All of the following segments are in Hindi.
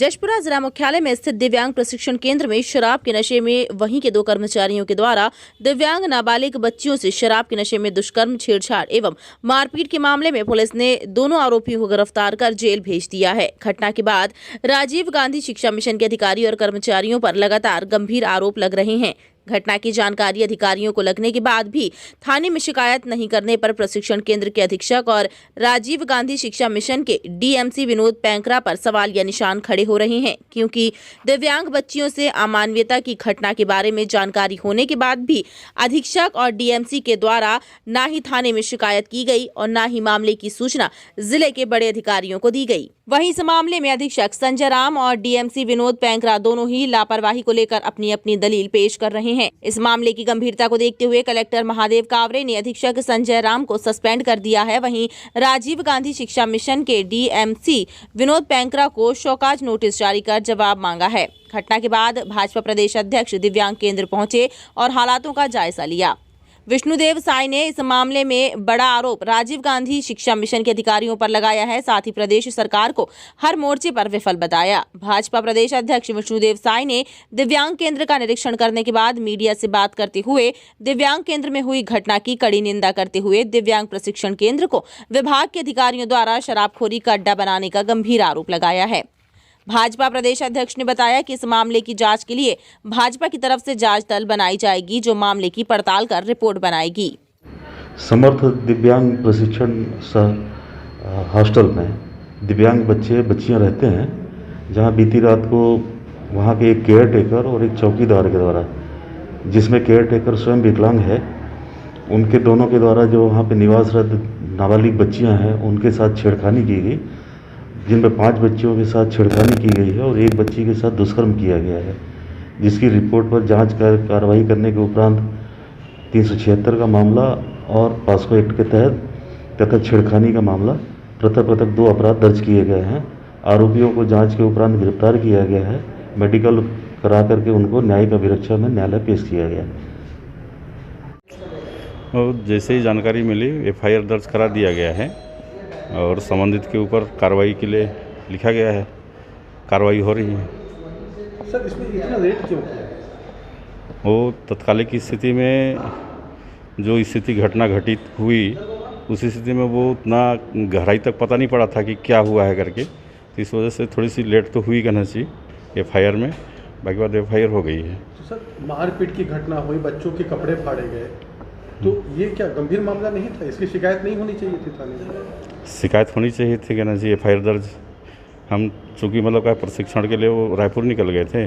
जशपुरा जिला मुख्यालय में स्थित दिव्यांग प्रशिक्षण केंद्र में शराब के नशे में वहीं के 2 कर्मचारियों के द्वारा दिव्यांग नाबालिग बच्चियों से शराब के नशे में दुष्कर्म, छेड़छाड़ एवं मारपीट के मामले में पुलिस ने दोनों आरोपियों को गिरफ्तार कर जेल भेज दिया है। घटना के बाद राजीव गांधी शिक्षा मिशन के अधिकारी और कर्मचारियों पर लगातार गंभीर आरोप लग रहे हैं। घटना की जानकारी अधिकारियों को लगने के बाद भी थाने में शिकायत नहीं करने पर प्रशिक्षण केंद्र के अधीक्षक और राजीव गांधी शिक्षा मिशन के डीएमसी विनोद पैंकरा पर सवाल या निशान खड़े हो रहे हैं, क्योंकि दिव्यांग बच्चियों से अमानवीयता की घटना के बारे में जानकारी होने के बाद भी अधीक्षक और डीएमसी के द्वारा न ही थाने में शिकायत की गई और न ही मामले की सूचना जिले के बड़े अधिकारियों को दी गई। वहीं इस मामले में अधीक्षक संजय राम और डीएमसी विनोद पैंकरा दोनों ही लापरवाही को लेकर अपनी अपनी दलील पेश कर रहे हैं। इस मामले की गंभीरता को देखते हुए कलेक्टर महादेव कावरे ने अधीक्षक संजय राम को सस्पेंड कर दिया है। वहीं राजीव गांधी शिक्षा मिशन के डीएमसी विनोद पैंकरा को शोकाज नोटिस जारी कर जवाब मांगा है। घटना के बाद भाजपा प्रदेश अध्यक्ष दिव्यांग केंद्र पहुंचे और हालातों का जायजा लिया। विष्णुदेव साई ने इस मामले में बड़ा आरोप राजीव गांधी शिक्षा मिशन के अधिकारियों पर लगाया है, साथ ही प्रदेश सरकार को हर मोर्चे पर विफल बताया। भाजपा प्रदेश अध्यक्ष विष्णुदेव साई ने दिव्यांग केंद्र का निरीक्षण करने के बाद मीडिया से बात करते हुए दिव्यांग केंद्र में हुई घटना की कड़ी निंदा करते हुए दिव्यांग प्रशिक्षण केंद्र को विभाग के अधिकारियों द्वारा शराबखोरी का अड्डा बनाने का गंभीर आरोप लगाया है। भाजपा प्रदेश अध्यक्ष ने बताया कि इस मामले की जांच के लिए भाजपा की तरफ से जांच दल बनाई जाएगी, जो मामले की पड़ताल कर रिपोर्ट बनाएगी। समर्थ दिव्यांग प्रशिक्षण हॉस्टल में दिव्यांग बच्चियां रहते हैं, जहां बीती रात को वहां के एक केयर टेकर और एक चौकीदार के द्वारा, जिसमें केयर टेकर स्वयं विकलांग है, उनके दोनों के द्वारा जो वहां पे निवासरत नाबालिग बच्चियां हैं उनके साथ छेड़खानी की गई, जिनमें 5 बच्चियों के साथ छेड़खानी की गई है और एक बच्ची के साथ दुष्कर्म किया गया है, जिसकी रिपोर्ट पर जांच कार्रवाई करने के उपरांत 376 का मामला और पॉस्को एक्ट के तहत तथा छेड़खानी का मामला पृथक 2 अपराध दर्ज किए गए हैं। आरोपियों को जांच के उपरांत गिरफ्तार किया गया है। मेडिकल करा करके उनको न्यायिक अभिरक्षा में न्यायालय पेश किया गया। और जैसे ही जानकारी मिली एफआईआर दर्ज करा दिया गया है और संबंधित के ऊपर कार्रवाई के लिए लिखा गया है। कार्रवाई हो रही है। सर, इसमें इतना लेट क्यों किया? वो तत्कालिक स्थिति में जो स्थिति घटना घटित हुई, उस स्थिति में वो उतना गहराई तक पता नहीं पड़ा था कि क्या हुआ है करके, तो इस वजह से थोड़ी सी लेट तो हुई कहना चाहिए एफआईआर में। बाकी बात एफआईआर हो गई है। तो सर, मारपीट की घटना हुई, बच्चों के कपड़े फाड़े गए, तो ये क्या गंभीर मामला नहीं था? इसकी शिकायत नहीं होनी चाहिए थी थाने में? शिकायत होनी चाहिए थी कहना चाहिए। एफआईआर दर्ज हम चूँकि मतलब का प्रशिक्षण के लिए वो रायपुर निकल गए थे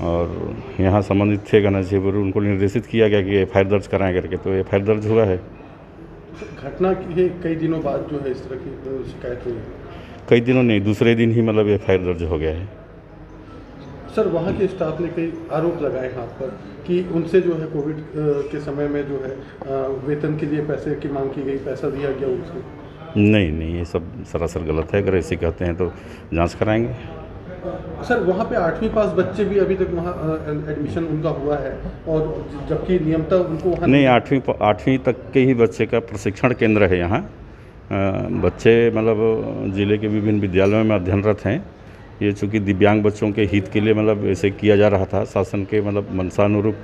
और यहाँ संबंधित थे कहना चाहिए, पर उनको निर्देशित किया गया कि एफआईआर दर्ज कराएं करके, तो एफआईआर दर्ज हुआ है। घटना के कई दिनों बाद जो है इस तरह की शिकायत हुई? कई दिनों नहीं, दूसरे दिन ही मतलब एफआईआर दर्ज हो गया है। सर, वहाँ के स्टाफ ने कई आरोप लगाए हाथ पर कि उनसे जो है कोविड के समय में जो है वेतन के लिए पैसे की मांग की गई, पैसा दिया गया उनसे। नहीं, ये सब सरासर गलत है। अगर ऐसे कहते हैं तो जांच कराएंगे। सर, वहाँ पे 8वीं पास बच्चे भी अभी तक वहाँ एडमिशन उनका हुआ है, और जबकि नियमतः उनको वहाँ नहीं, 8वीं तक के ही बच्चे का प्रशिक्षण केंद्र है यहाँ। बच्चे मतलब जिले के विभिन्न विद्यालयों में अध्ययनरत हैं। ये चूँकि दिव्यांग बच्चों के हित के लिए मतलब ऐसे किया जा रहा था शासन के मतलब मंशानुरूप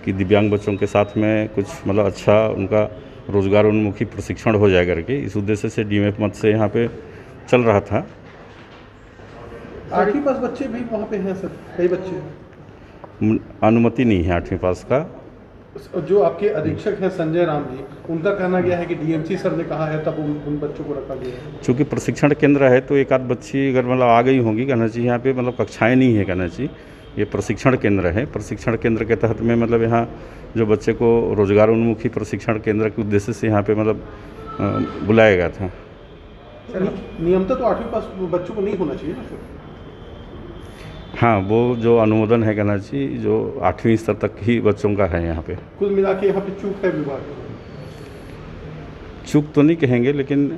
कि दिव्यांग बच्चों के साथ में कुछ मतलब अच्छा उनका रोजगार उन्मुखी प्रशिक्षण हो जाए करके, इस उद्देश्य से डीएमएफ मत से यहाँ पे चल रहा था। 8वीं पास बच्चे भी वहाँ पे हैं सर, कई बच्चे। अनुमति नहीं है 8वीं पास का। जो आपके अधीक्षक हैं संजय राम जी, उनका कहना गया है कि डीएमसी सर ने कहा है, तब उन बच्चों को रखा गया है। चूँकि प्रशिक्षण केंद्र है तो एक आध बच्ची अगर मतलब आ गई होंगी कहना चाहिए। यहाँ पे मतलब कक्षाएं नहीं है कहना चाहिए, ये प्रशिक्षण केंद्र है। प्रशिक्षण केंद्र के तहत में मतलब यहाँ जो बच्चे को रोजगार उन्मुखी प्रशिक्षण केंद्र के उद्देश्य से यहाँ पे मतलब बुलाया गया था। नियमतः तो 8वीं पास बच्चों को नहीं होना चाहिए ना सर? हाँ, वो जो अनुमोदन है कहना चाहिए, जो 8वीं स्तर तक ही बच्चों का है यहाँ पे। कुल मिला के यहाँ पे चूक है विभाग? चूक तो नहीं कहेंगे, लेकिन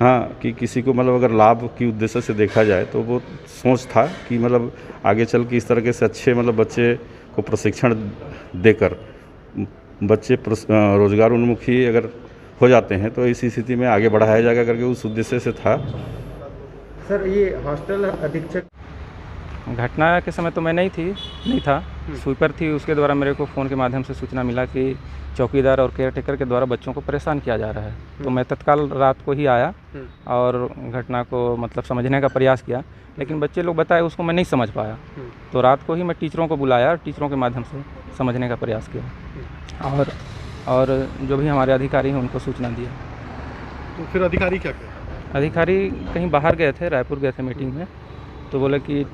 हाँ कि किसी को मतलब अगर लाभ की उद्देश्य से देखा जाए तो वो सोच था कि मतलब आगे चल के इस तरह से अच्छे मतलब बच्चे को प्रशिक्षण देकर बच्चे रोजगार उन्मुखी अगर हो जाते हैं तो इसी स्थिति में आगे बढ़ाया जाएगा करके उस उद्देश्य से था। सर, ये हॉस्टल अधीक्षक घटना के समय तो मैं नहीं था, स्वीपर थी, उसके द्वारा मेरे को फ़ोन के माध्यम से सूचना मिला कि चौकीदार और केयर टेकर के द्वारा बच्चों को परेशान किया जा रहा है। तो मैं तत्काल रात को ही आया और घटना को मतलब समझने का प्रयास किया, लेकिन बच्चे लोग बताए उसको मैं नहीं समझ पाया। तो रात को ही मैं टीचरों को बुलाया और टीचरों के माध्यम से समझने का प्रयास किया और जो भी हमारे अधिकारी हैं उनको सूचना दिया। तो फिर अधिकारी क्या कहते? अधिकारी कहीं बाहर गए थे, रायपुर गए थे मीटिंग में, तो बोले कि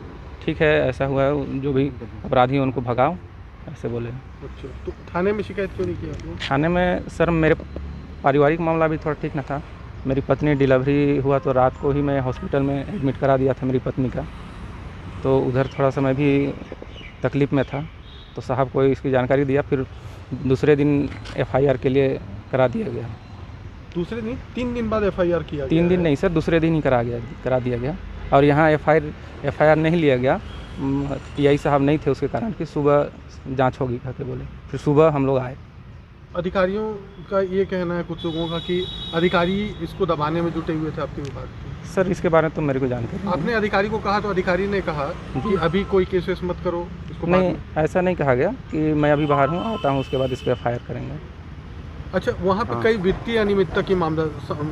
ठीक है ऐसा हुआ है, जो भी अपराधी हैं उनको भगाओ, ऐसे बोले। अच्छा, तो थाने में शिकायत क्यों नहीं किया आपने? थाने में सर मेरे पारिवारिक मामला भी थोड़ा ठीक न था। मेरी पत्नी डिलीवरी हुआ तो रात को ही मैं हॉस्पिटल में एडमिट करा दिया था मेरी पत्नी का, तो उधर थोड़ा सा मैं भी तकलीफ़ में था। तो साहब को इसकी जानकारी दिया, फिर दूसरे दिन FIR के लिए करा दिया गया। दूसरे दिन 3 दिन बाद FIR किया? 3 दिन नहीं सर, दूसरे दिन ही करा दिया गया। और यहाँ FIR नहीं लिया गया, PI साहब नहीं थे, उसके कारण कि सुबह जांच होगी कहते बोले। फिर सुबह हम लोग आए। अधिकारियों का ये कहना है कुछ लोगों का कि अधिकारी इसको दबाने में जुटे हुए थे आपके विभाग के। सर इसके बारे में तो मेरे को जानकारी नहीं। आपने अधिकारी को कहा तो अधिकारी ने कहा कि अभी कोई केस वेस मत करो, इसको बाद नहीं, में। ऐसा नहीं कहा गया कि मैं अभी बाहर हूँ, आता हूँ, उसके बाद इस पर FIR करेंगे। अच्छा, वहाँ पे कई वित्तीय अनियमितता की मामला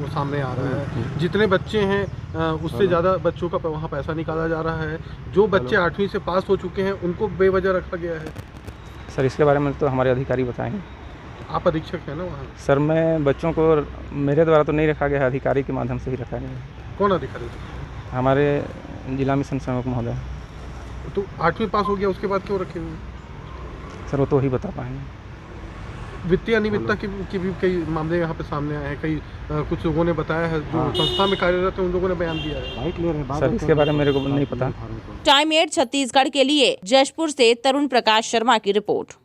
सामने आ रहा है। जितने बच्चे हैं उससे ज़्यादा बच्चों का वहाँ पैसा निकाला जा रहा है। जो बच्चे 8वीं से पास हो चुके हैं उनको बेवजह रखा गया है। सर इसके बारे में तो हमारे अधिकारी बताएंगे। आप अधीक्षक हैं ना वहाँ? सर मैं बच्चों को मेरे द्वारा तो नहीं रखा गया है, अधिकारी के माध्यम से ही रखा गया है। कौन अधिकारी? हमारे जिला मिशन सेवक महोदय। तो 8वीं पास हो गया उसके बाद क्यों रखे हुए? सर वो तो ही बता पाएंगे। वित्तीय अनियमितता की भी कई मामले यहाँ पे सामने आए हैं। कई कुछ लोगों ने बताया है, जो संस्था में कार्यरत है उन लोगों ने बयान दिया है। सर इसके बारे में मेरे को नहीं पता। टाइम 8 छत्तीसगढ़ के लिए जशपुर से तरुण प्रकाश शर्मा की रिपोर्ट।